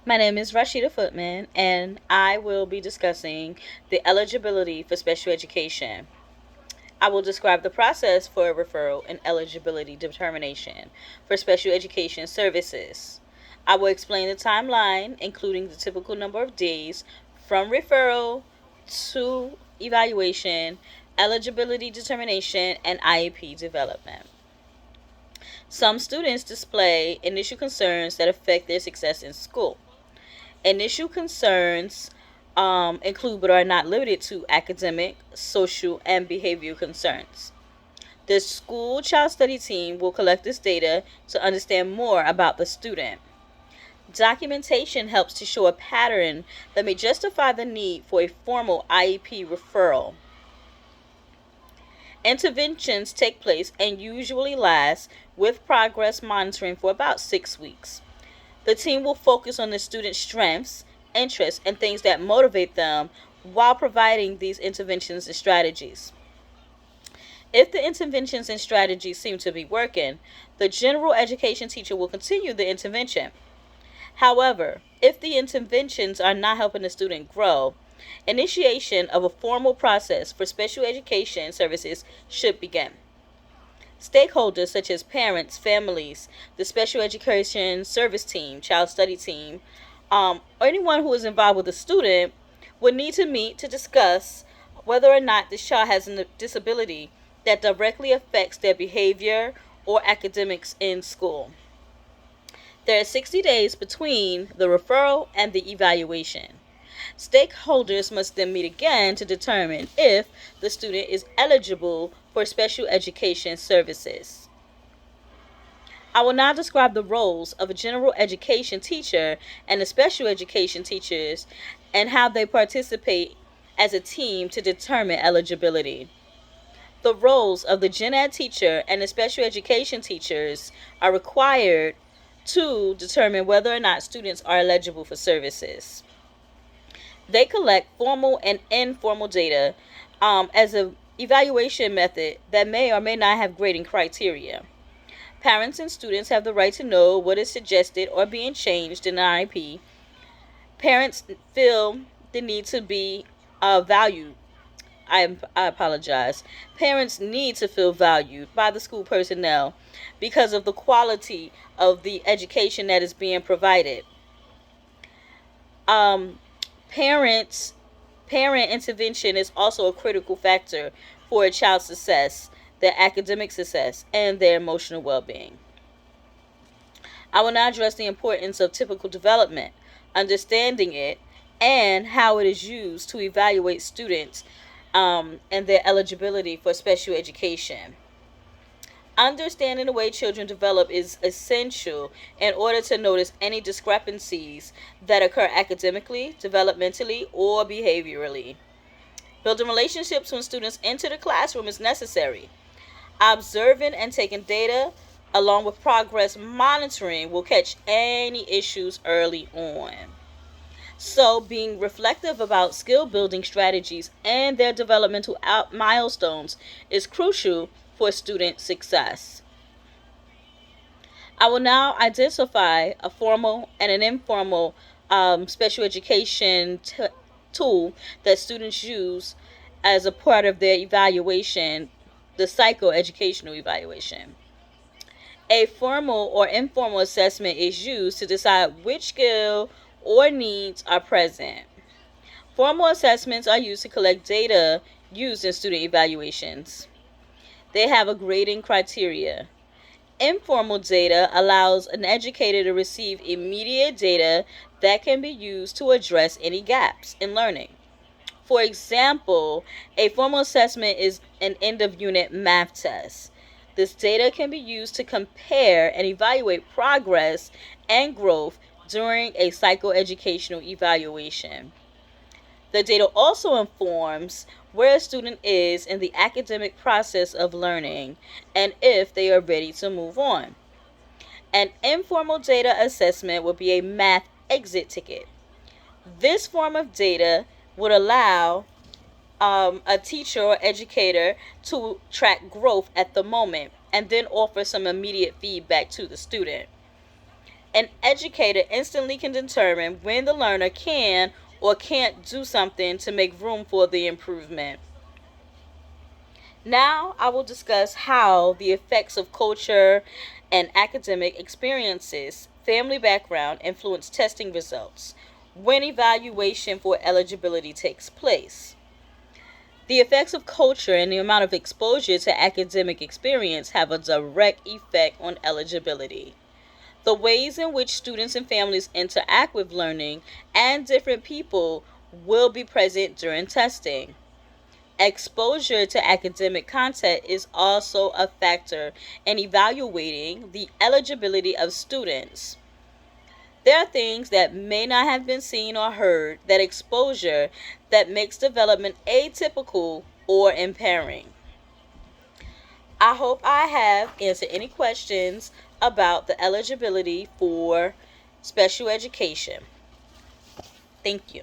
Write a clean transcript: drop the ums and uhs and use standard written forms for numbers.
My name is Rasheedah Footman, and I will be discussing the eligibility for special education. I will describe the process for a referral and eligibility determination for special education services. I will explain the timeline, including the typical number of days from referral to evaluation, eligibility determination, and IEP development. Some students display initial concerns that affect their success in school. Initial concerns include but are not limited to academic, social, and behavioral concerns. The school child study team will collect this data to understand more about the student. Documentation helps to show a pattern that may justify the need for a formal IEP referral. Interventions take place and usually last with progress monitoring for about 6 weeks. The team will focus on the student's strengths, interests, and things that motivate them while providing these interventions and strategies. If the interventions and strategies seem to be working, the general education teacher will continue the intervention. However, if the interventions are not helping the student grow, initiation of a formal process for special education services should begin. Stakeholders such as parents, families, the special education service team, child study team, or anyone who is involved with the student would need to meet to discuss whether or not this child has a disability that directly affects their behavior or academics in school. There are 60 days between the referral and the evaluation. Stakeholders must then meet again to determine if the student is eligible for special education services. I will now describe the roles of a general education teacher and the special education teachers and how they participate as a team to determine eligibility. The roles of the gen ed teacher and the special education teachers are required to determine whether or not students are eligible for services. They collect formal and informal data as an evaluation method that may or may not have grading criteria. Parents and students have the right to know what is suggested or being changed in the IEP. Parents feel the need to be valued. I apologize. Parents need to feel valued by the school personnel because of the quality of the education that is being provided. Um, parents Parent intervention is also a critical factor for a child's success, their academic success, and their emotional well-being. I will now address the importance of typical development, understanding it, and how it is used to evaluate students and their eligibility for special education. Understanding the way children develop is essential in order to notice any discrepancies that occur academically, developmentally, or behaviorally. Building relationships when students enter the classroom is necessary. Observing and taking data along with progress monitoring will catch any issues early on. So, being reflective about skill building strategies and their developmental milestones is crucial for student success. I will now identify a formal and an informal special education tool that students use as a part of their evaluation, the psychoeducational evaluation. A formal or informal assessment is used to decide which skill or needs are present. Formal assessments are used to collect data used in student evaluations. They have a grading criteria. Informal data allows an educator to receive immediate data that can be used to address any gaps in learning. For example, a formal assessment is an end of unit math test. This data can be used to compare and evaluate progress and growth during a psychoeducational evaluation. The data also informs where a student is in the academic process of learning and if they are ready to move on. An informal data assessment would be a math exit ticket. This form of data would allow a teacher or educator to track growth at the moment and then offer some immediate feedback to the student. An educator instantly can determine when the learner can or can't do something to make room for the improvement. Now, I will discuss how the effects of culture and academic experiences, family background influence testing results when evaluation for eligibility takes place. The effects of culture and the amount of exposure to academic experience have a direct effect on eligibility. The ways in which students and families interact with learning and different people will be present during testing. Exposure to academic content is also a factor in evaluating the eligibility of students. There are things that may not have been seen or heard that exposure that makes development atypical or impairing. I hope I have answered any questions about the eligibility for special education. Thank you.